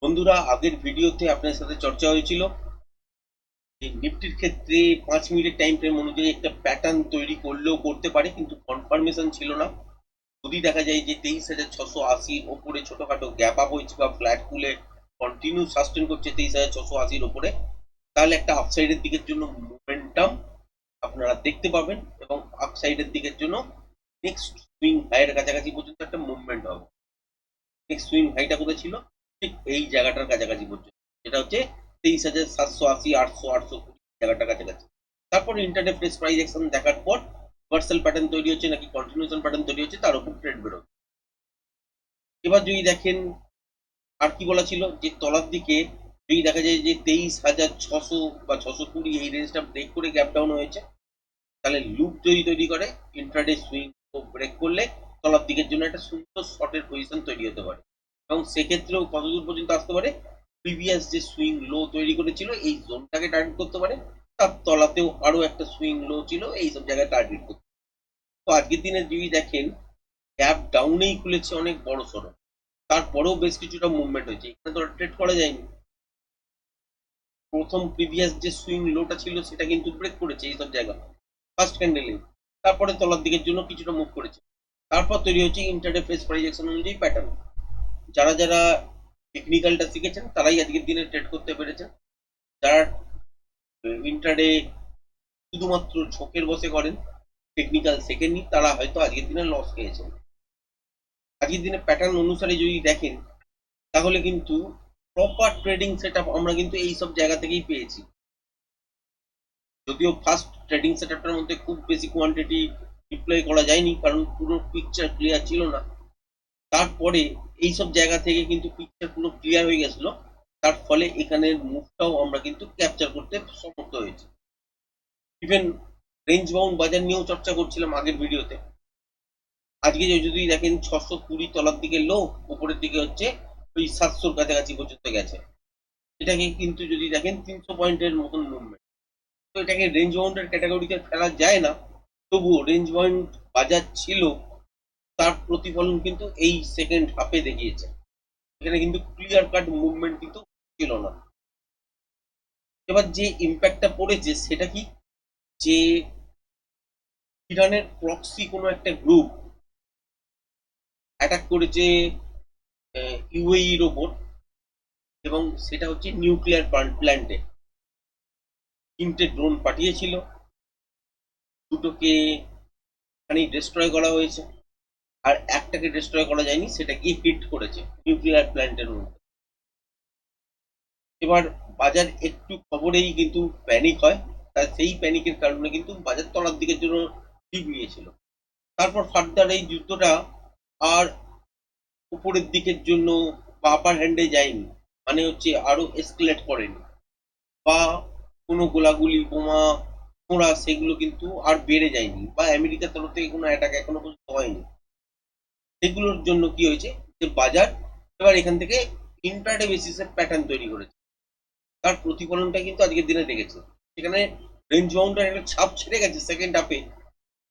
বন্ধুরা, আগের ভিডিওতে আপনার সাথে চর্চা হয়েছিল যে নিফটির ক্ষেত্রে 5 মিনিটের টাইম ফ্রেম অনুযায়ী একটা প্যাটার্ন তৈরি করলেও করতে পারে, কিন্তু কনফার্মেশন ছিল না। যদি দেখা যায় যে 23,680 ওপরে ছোটখাটো গ্যাপ আপ হয়েছে বা ফ্ল্যাট খুলে কন্টিনিউ সাস্টেন করছে 23,680 ওপরে, তাহলে একটা আপসাইডের দিকের জন্য মোমেন্টাম আপনারা দেখতে পাবেন এবং আপসাইডের দিকের জন্য নেক্সট সুইং হাইয়ের কাছাকাছি পর্যন্ত একটা মুভমেন্ট হবে। নেক্সট সুইং হাইটা কোথায় ছিল? ঠিক এই জায়গাটার কাছাকাছি পর্যন্ত, যেটা হচ্ছে 23,780, 800, 820 জায়গাটার কাছাকাছি। তারপর ইন্টারডে ফ্রেশ প্রাইস অ্যাকশন দেখার পর রিভার্সাল প্যাটার্ন তৈরি হচ্ছে নাকি কন্টিনিউশন প্যাটার্ন তৈরি হচ্ছে তার উপর ট্রেড বেরোবে। এবার যদি দেখেন আর কি বলা ছিল, যে তলার দিকে যদি দেখা যায় যে 23,600 বা 620 এই রেঞ্জটা ব্রেক করে গ্যাপ ডাউন হয়েছে, তাহলে লুপ যদি তৈরি করে ইন্ট্রাডে সুইং ব্রেক করলে তলার দিকের জন্য একটা সুন্দর শর্টের পজিশন তৈরি হতে পারে। এবং সেক্ষেত্রেও কতদূর পর্যন্ত আসতে পারে, প্রিভিয়াস যে সুইং লো তৈরি করেছিল এই জোনটাকে টার্গেট করতে পারে, তার তলাতেও আরো একটা সুইং লো ছিল, এই সব জায়গায় টার্গেট করতে। তো আজকের দিনে যদি দেখেন গ্যাপ ডাউনেই খুলেছে অনেক বড় সড়ো, তারপরেও বেশ কিছুটা মুভমেন্ট হয়েছে, এখানে তো ট্রেড করা যায়নি। প্রথম প্রিভিয়াস যে সুইং লোটা ছিল সেটা কিন্তু ব্রেক করেছে এইসব জায়গা ফার্স্ট ক্যান্ডেলে, তারপরে তলার দিকের জন্য কিছুটা মুভ করেছে। তারপর তৈরি হচ্ছে ইন্টারডে ফেস প্রাইজেকশন অনুযায়ী প্যাটার্ন। যারা যারা টেকনিক্যালটা শিখেছেন তারাই আজকের দিনে ট্রেড করতে পেরেছেন। যারা ইন্টারডে শুধুমাত্র ঝোঁকের বসে করেন, টেকনিক্যাল শেখেননি, তারা হয়তো আজকের দিনে লস খেয়েছেন। আজকের দিনে প্যাটার্ন অনুসারে যদি দেখেন, তাহলে কিন্তু প্রপার ট্রেডিং সেট আমরা কিন্তু এই সব জায়গা থেকেই পেয়েছি। যদিও ফার্স্ট ট্রেডিং সেটআপটার মধ্যে খুব বেশি কোয়ান্টিটি ডিপ্লয় করা যায়নি, কারণ পুরো পিকচার ক্লিয়ার ছিল না। তারপরে এইসব জায়গা থেকে কিন্তু পিকচার পুরো ক্লিয়ার হয়ে গেছিল, তার ফলে এখানের মুভটাও আমরা কিন্তু ক্যাপচার করতে সমর্থ হয়েছি। ইভেন রেঞ্জ বাউন্ড বাজার নিয়েও চর্চা করছিলাম আগের ভিডিওতে। আজকে যদি দেখেন 620 তলার দিকে লো, উপরের দিকে হচ্ছে ওই 700 কাছাকাছি পর্যন্ত গেছে। এটাকে কিন্তু যদি দেখেন 300 পয়েন্টের মতন মুভমেন্ট। তো এটাকে রেঞ্জ বাউন্ডের ক্যাটাগরিতে ফেলা যায় না, তবুও রেঞ্জ বাউন্ড বাজার ছিল, তার প্রতিফলন কিন্তু এই সেকেন্ড হাফে দেখিয়েছে। এখানে কিন্তু ক্লিয়ার কাট মুভমেন্ট কিন্তু ছিল না। এবার যে ইম্প্যাক্টটা পড়েছে সেটা কি, যে ইরানের প্রক্সি কোনো একটা গ্রুপ অ্যাটাক করেছে ইউএইর ওপর, এবং সেটা হচ্ছে নিউক্লিয়ার প্ল্যান্টে। 3টে ড্রোন পাঠিয়েছিল, দুটোকে খানি ডিস্ট্রয় করা হয়েছে, আর একটাকে ডিস্ট্রয় করা যায়নি, সেটা গিয়ে হিট করেছে নিউক্লিয়ার প্ল্যান্টের মধ্যে। এবার বাজার একটু খবরেই কিন্তু প্যানিক হয়, তার সেই প্যানিকের কারণে কিন্তু বাজার তলার দিকের জন্য ডিপ নিয়েছিল। তারপর ফার্দার এই যুদ্ধটা আর উপরের দিকের জন্য বা আপার হ্যান্ডে যায়নি, মানে হচ্ছে আরো এসকেলেট করেনি, বা কোনো গোলাগুলি বোমা ছোঁড়া সেগুলো কিন্তু আর বেড়ে যায়নি, বা আমেরিকার তরফ থেকে কোনো অ্যাটাক এখনো পর্যন্ত হয়নি। সেগুলোর জন্য কি হয়েছে, যে বাজার এবার এখান থেকে ইন্টারডে বেসিসের প্যাটার্ন তৈরি করেছে, তার প্রতিফলনটা কিন্তু আজকের দিনে দেখেছে। সেখানে রেঞ্জ বাউন্ডার একটা ছাপ ছেড়ে গেছে সেকেন্ড হাফে,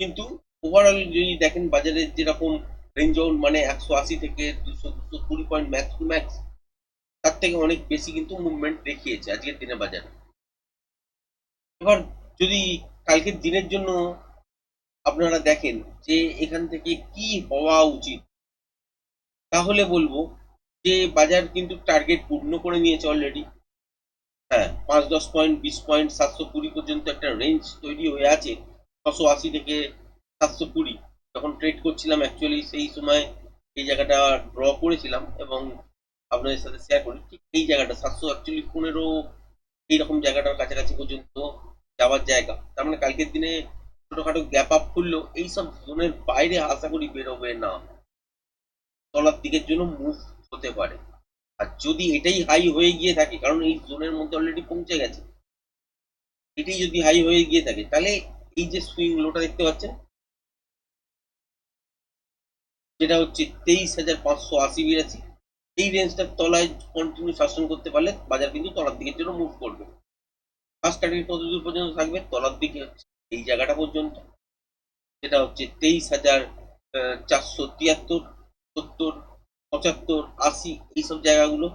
কিন্তু ওভারঅল যদি দেখেন বাজারের যেরকম রেঞ্জ বাউন্ড মানে 180 থেকে 200 220 পয়েন্ট ম্যাক্স টু ম্যাক্স, তার থেকে অনেক বেশি কিন্তু মুভমেন্ট দেখিয়েছে আজকের দিনে বাজারে। এবার যদি কালকের দিনের জন্য আপনারা দেখেন যে এখান থেকে কি হওয়া উচিত, তাহলে বলবো যে বাজার কিন্তু টার্গেট পূর্ণ করে নিয়েছে অলরেডি। হ্যাঁ, 5-10 পয়েন্ট, 20 পয়েন্ট, 720 পর্যন্ত একটা রেঞ্জ তৈরি হয়ে আছে। 680 থেকে 720 যখন ট্রেড করছিলাম অ্যাকচুয়ালি সেই সময় এই জায়গাটা ড্র করেছিলাম, এবং আপনাদের সাথে শেয়ার করি ঠিক এই জায়গাটা 715 এইরকম জায়গাটার কাছাকাছি পর্যন্ত যাওয়ার জায়গা। তার মানে কালকের দিনে ছোটখাটো গ্যাপ আপ করলো, এইসব জোনের বাইরে আশা করি বেরোবে না, তলার দিকের জন্য মুভ হতে পারে। আর যদি এটাই হাই হয়ে গিয়ে থাকে, কারণ এই জোনের মধ্যে অলরেডি পৌঁছে গেছে, এটাই যদি হাই হয়ে গিয়ে থাকে, তাহলে এই যে সুইং লোটা দেখতে পাচ্ছেন, যেটা হচ্ছে 23,580-82, এই রেঞ্জটার তলায় কন্টিনিউ শাসন করতে পারলে বাজার কিন্তু তলার দিকের জন্য মুভ করবে। ফার্স্ট টার্গেট কত দূর পর্যন্ত থাকবে, তলার দিকে হচ্ছে এই জায়গাটা পর্যন্ত, যেটা হচ্ছে 23,473, 70, 75, 80 এইসব জায়গাগুলো।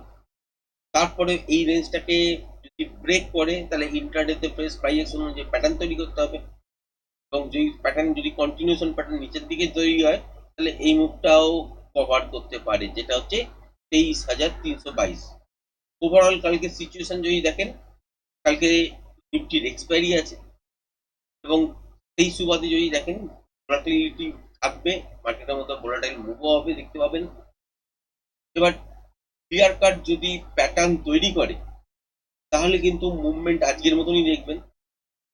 তারপরে এই রেঞ্জটাকে যদি ব্রেক করে তাহলে ইন্ট্রাডেতে ফ্রেশ প্রাইস অ্যাকশন অনুযায়ী প্যাটার্ন তৈরি করতে হবে, এবং যদি প্যাটার্ন যদি কন্টিনিউশন প্যাটার্ন নিচের দিকে তৈরি হয় তাহলে এই মুভটাও কভার করতে পারে, যেটা হচ্ছে 23,322। ওভারঅল কালকে সিচুয়েশন যদি দেখেন, কালকে নিফটির এক্সপায়ারি আছে, এবং সেই সুবাদে যদি দেখেন ভোলাটিলিটি থাকবে, মার্কেটের মধ্যে ভোলাটাইল মুভও হবে দেখতে পাবেন। এবার ক্লিয়ার কাট যদি প্যাটার্ন তৈরি করে তাহলে কিন্তু মুভমেন্ট আজকের মতনই দেখবেন।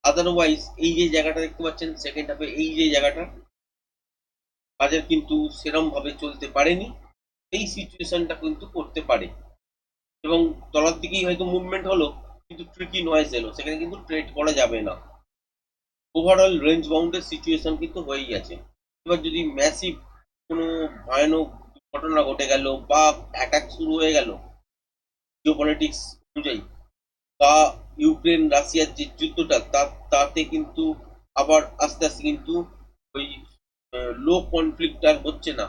আদারওয়াইজ এই যে জায়গাটা দেখতে পাচ্ছেন সেকেন্ড হাফে, এই যে জায়গাটা বাজার কিন্তু সেরম ভাবে চলতে পারেনি, এই সিচুয়েশনটা কিন্তু করতে পারে, এবং তলার দিকেই হয়তো মুভমেন্ট হলো কিন্তু ট্রিকি নয়েজ এলো, সেখানে কিন্তু ট্রেড করা যাবে না। ওভারঅল রেঞ্জ বাউন্ডের সিচুয়েশন কিন্তু হয়েই আছে। এবার যদি ম্যাসিভ কোনো ভয়ানক ঘটনা ঘটে গেল বা অ্যাটাক শুরু হয়ে গেল জিওপলিটিক্স অনুযায়ী, বা ইউক্রেন রাশিয়ার যে যুদ্ধটা তাতে কিন্তু আবার আস্তে আস্তে কিন্তু ওই লো কনফ্লিক্ট আর হচ্ছে না,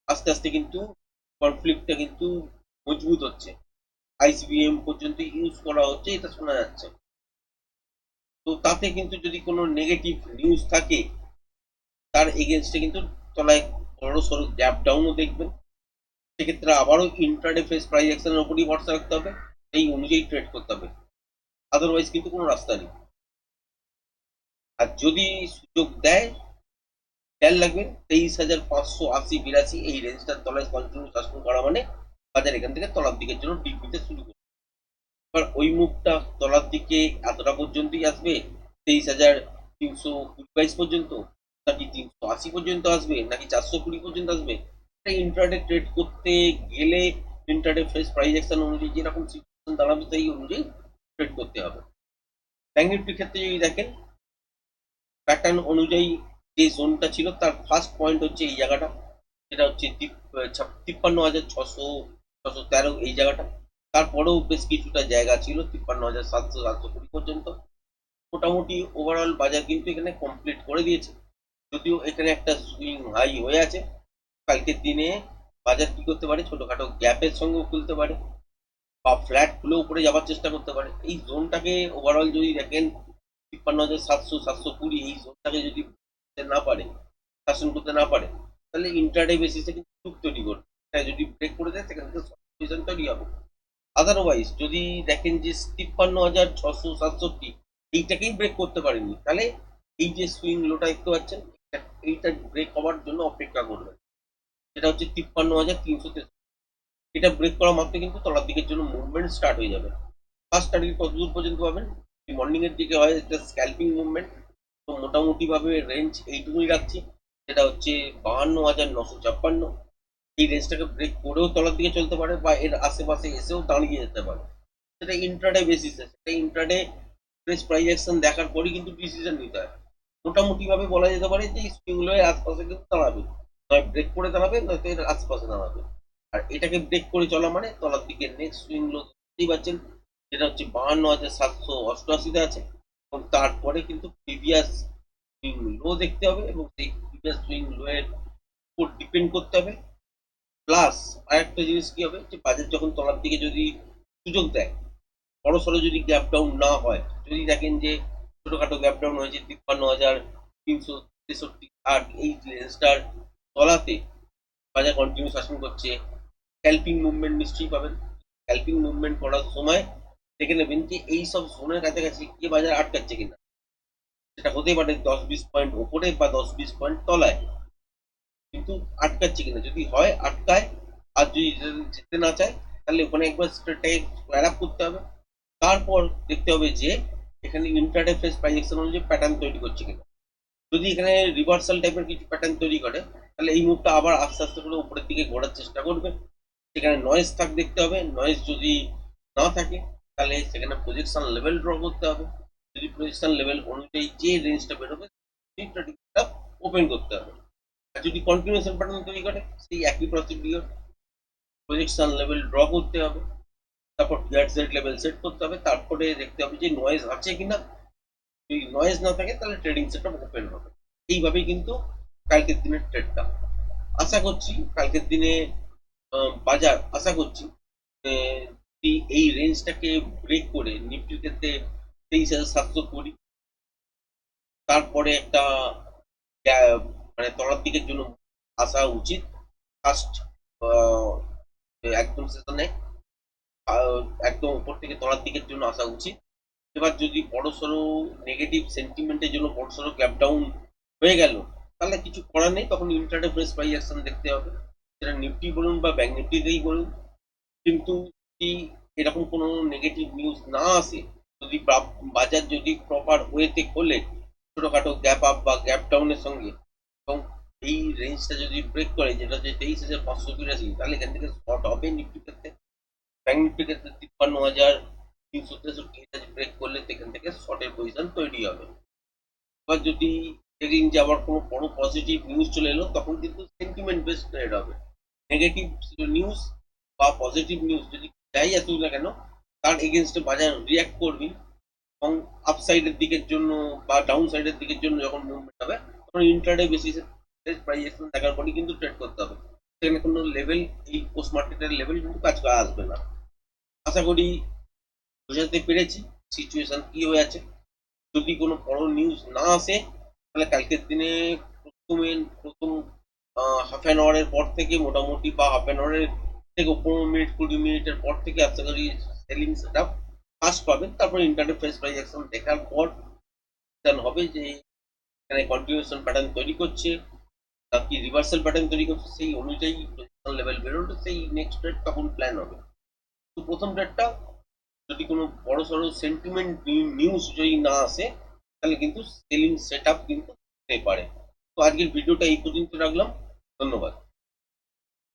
আস্তে আস্তে কিন্তু কনফ্লিক্টটা কিন্তু মজবুত হচ্ছে, আইসিবিএম পর্যন্ত ইউজ করা হচ্ছে এটা শোনা যাচ্ছে। তো তাতে কিন্তু যদি কোনো নেগেটিভ নিউজ থাকে তার এগেনস্টে কিন্তু তলায় বড় সড়ো গ্যাপ ডাউনও দেখবেন, সেক্ষেত্রে আবারও ইন্ট্রাডে ফেস প্রাইস অ্যাকশনের উপরই ভরসা রাখতে হবে, এই অনুযায়ী ট্রেড করতে হবে, আদারওয়াইজ কিন্তু কোনো রাস্তা নেই। আর যদি সুযোগ দেয়, খেয়াল রাখবেন 23,580-82 এই রেঞ্জটার তলায় কন্টিনিউ শাসন করা মানে বাজার এখান থেকে তলার দিকের জন্য ডিপ নিতে শুরু করবে। এবার ওই মুভটা তলার দিকে এতটা পর্যন্তই আসবে, 23,322 পর্যন্ত, নাকি 380 পর্যন্ত আসবে, নাকি 420 পর্যন্ত আসবে, ইন্ট্রাডে ট্রেড করতে গেলে ইন্ট্রাডে ফ্রেশ প্রাইস অ্যাকশন অনুযায়ী যেরকম সিচুয়েশন দাঁড়াবে সেই অনুযায়ী ট্রেড করতে হবে। ব্যাংক নিফটির ক্ষেত্রে যদি দেখেন প্যাটার্ন অনুযায়ী যে জোনটা ছিল তার ফার্স্ট পয়েন্ট হচ্ছে এই জায়গাটা, যেটা হচ্ছে 53,600-613 এই জায়গাটা। তারপরেও বেশ কিছুটা জায়গা ছিল 53,700-720 পর্যন্ত। মোটামুটি ওভারঅল বাজার কিন্তু এখানে কমপ্লিট করে দিয়েছে, যদিও এখানে একটা সুইং হাই হয়ে আছে। কালকের দিনে বাজার কি করতে পারে, ছোটখাটো গ্যাপের সঙ্গেও খুলতে পারে বা ফ্ল্যাট খুলে উপরে যাওয়ার চেষ্টা করতে পারে। এই জোনটাকে ওভারঅল যদি দেখেন 53,700-720 এই জোনটাকে যদি না পারে, শাসন করতে না পারে, তাহলে ইন্টারডে বেসিসে কিন্তু গ্রুপ তৈরি করবে, যদি ব্রেক করে দেয় সেখান থেকে পজিশন তৈরি হবে। আদারওয়াইজ যদি দেখেন যে 53,667 এইটাকেই ব্রেক করতে পারেনি, তাহলে এই যে সুইং লোটা দেখতে পাচ্ছেন এইটা ব্রেক হওয়ার জন্য অপেক্ষা করবে, যেটা হচ্ছে 53,363। এটা ব্রেক করা মাত্র কিন্তু তলার দিকের জন্য মুভমেন্ট স্টার্ট হয়ে যাবে। ফার্স্ট টার্গেট কত দূর পর্যন্ত পাবেন, মর্নিং এর দিকে হয় একটা স্ক্যালপিং মুভমেন্ট, তো মোটামুটি ভাবে রেঞ্জ এইটুকুই রাখছি, যেটা হচ্ছে 52,956। এই রেঞ্জটাকে ব্রেক করেও তলার দিকে চলতে পারে বা এর আশেপাশে এসেও দাঁড়িয়ে যেতে পারে, সেটা ইন্ট্রাডে বেসিসে, সেটা ইন্ট্রাডে প্রেস প্রাইস অ্যাকশন দেখার পরই কিন্তু ডিসিশন নিতে হয়। মোটামুটি ভাবে বলা যেতে পারে যে স্প্রিংগুলো এর আশপাশে কিন্তু দাঁড়াবে, নয় ব্রেক করে দাঁড়াবে নয়তো এর আশপাশে দাঁড়াবে। আর এটাকে ব্রেক করে চলা মানে তলার দিকে নেক্সট সুইং লো দেখতেই পাচ্ছেন, যেটা হচ্ছে 52,788-তে আছে, এবং তারপরে কিন্তু প্রিভিয়াস সুইং লো দেখতে হবে, এবং সেই প্রিভিয়াস সুইং লো এর উপর ডিপেন্ড করতে হবে। প্লাস আরেকটা জিনিস কি হবে, যে বাজার যখন তলার দিকে যদি সুযোগ দেয়, বড় সড়ো যদি গ্যাপ ডাউন না হয়, যদি দেখেন যে ছোটখাটো গ্যাপ ডাউন হয়েছে 53,363 এই রেঞ্জটার তলাতে বাজার কন্টিনিউ শাসন করছে, স্ক্যালপিং মুভমেন্ট নিশ্চয়ই পাবেন। স্ক্যালপিং মুভমেন্ট করার সময় দেখে নেবেন যে এই সব জোনের কাছাকাছি গিয়ে বাজার আটকাচ্ছে কিনা, সেটা হতে পারে 10-20 পয়েন্ট ওপরে বা 10-20 পয়েন্ট তলায়, কিন্তু আটকাচ্ছে কিনা, যদি হয় আটকায় আর যদি যেতে না চায় তাহলে ওখানে একবার স্ট্রেটটাকে স্কোয়ার আপ করতে হবে। তারপর দেখতে হবে যে এখানে ইন্ট্রাডে ফেস প্রাইস অ্যাকশন অনুযায়ী প্যাটার্ন তৈরি করছে কিনা, যদি এখানে রিভার্সাল টাইপের কিছু প্যাটার্ন তৈরি করে তাহলে এই মুভটা আবার আস্তে আস্তে করে উপরের দিকে ঘোরার চেষ্টা করবে, সেখানে নয়েজ থাক দেখতে হবে, নয়েজ যদি না থাকে তাহলে সেখানে প্রজেকশন লেভেল ড্র করতে হবে, যদি প্রজেকশন লেভেল অনুযায়ী যে রেঞ্জটা বেরোবে সেইটা ওপেন করতে হবে। আর যদি কন্টিনিউশন প্যাটার্ন তৈরি করে সেই একই প্রসিডিওর, প্রজেকশন লেভেল ড্র করতে হবে, তারপর গেট সেট লেভেল সেট করতে হবে, তারপরে দেখতে হবে যে নয়েজ আছে কিনা, যদি নয়েজ না থাকে তাহলে ট্রেডিং সেটআপ ওপেন হবে। এইভাবেই কিন্তু কালকের দিনের ট্রেডটা, আশা করছি কালকের দিনে বাজার আশা করছি যদি এই রেঞ্জটাকে ব্রেক করে নিফটির ক্ষেত্রে 23,720, তারপরে একটা মানে তলার দিকের জন্য আসা উচিত ফার্স্ট একদম সেশনে, একদম উপর থেকে তলার দিকের জন্য আসা উচিত। এবার যদি বড়সড় নেগেটিভ সেন্টিমেন্টের জন্য বড়সড় গ্যাপ ডাউন হয়ে গেল, তাহলে কিছু করার নেই, তখন ইন্ট্রাডে ফ্রেশ প্রাইস অ্যাকশন দেখতে হবে, সেটা নিফটি বলুন বা ব্যাংক নিফটিতেই বলুন। কিন্তু যদি এরকম কোনো নেগেটিভ নিউজ না আসে, যদি বাজার যদি প্রপার ওয়েতে খোলে ছোটখাটো গ্যাপ আপ বা গ্যাপ ডাউনের সঙ্গে, এবং এই রেঞ্জটা যদি ব্রেক করে যেটা হচ্ছে 23,582, তাহলে এখান থেকে শর্ট হবে নিফটি ক্ষেত্রে। ব্যাংক নিফটি ক্ষেত্রে 53,363 ব্রেক করলে সেখান থেকে শর্টের পজিশন তৈরি হবে। এবার যদি সেদিন যে আবার কোনো বড় পজিটিভ নিউজ চলে এলো, তখন কিন্তু সেন্টিমেন্ট বেসড ট্রেড হবে। নেগেটিভ নিউজ বা পজিটিভ নিউজ যদি যাই আসুক না কেন, তার এগেনস্টে বাজার রিয়াক্ট করবি, এবং আপসাইডের দিকের জন্য বা ডাউন সাইডের দিকের জন্য যখন মুভমেন্ট হবে, তখন ইন্ট্রাডে বেসিসে প্রাইস দেখার পরই কিন্তু ট্রেড করতে হবে। সেখানে কোনো লেভেল, এই পোস্ট মার্কেটের লেভেল কিন্তু কাজ করা আসবে না। আশা করি বোঝাতে পেরেছি সিচুয়েশন কি হয়ে আছে। যদি কোনো বড় নিউজ না আসে, তাহলে কালকের দিনে প্রথম হাফ অ্যান আওয়ারের পর থেকে মোটামুটি, বা হাফ অ্যান আওয়ারের থেকে 15 মিনিট 20 মিনিটের পর থেকে আশা করি সেলিং সেট আপ ফার্স্ট পাবেন। তারপর ইন্টারনেট ফেস প্রাইস অ্যাকশন দেখার পর হবে যে এখানে কন্টিনিউশন প্যাটার্ন তৈরি করছে নাকি রিভার্সাল প্যাটার্ন তৈরি করছে, সেই অনুযায়ী পজিশন লেভেল বেরোলে সেই নেক্সট ট্রেড তখন প্ল্যান হবে। তো প্রথম ট্রেডটা যদি কোনো বড় সড়ো সেন্টিমেন্ট নিউজ যদি না আসে, তাহলে কিন্তু সেলিং সেট আপ কিন্তু হতে পারে। তো আজকের ভিডিওটা এই পর্যন্ত রাখলাম। ধন্যবাদ।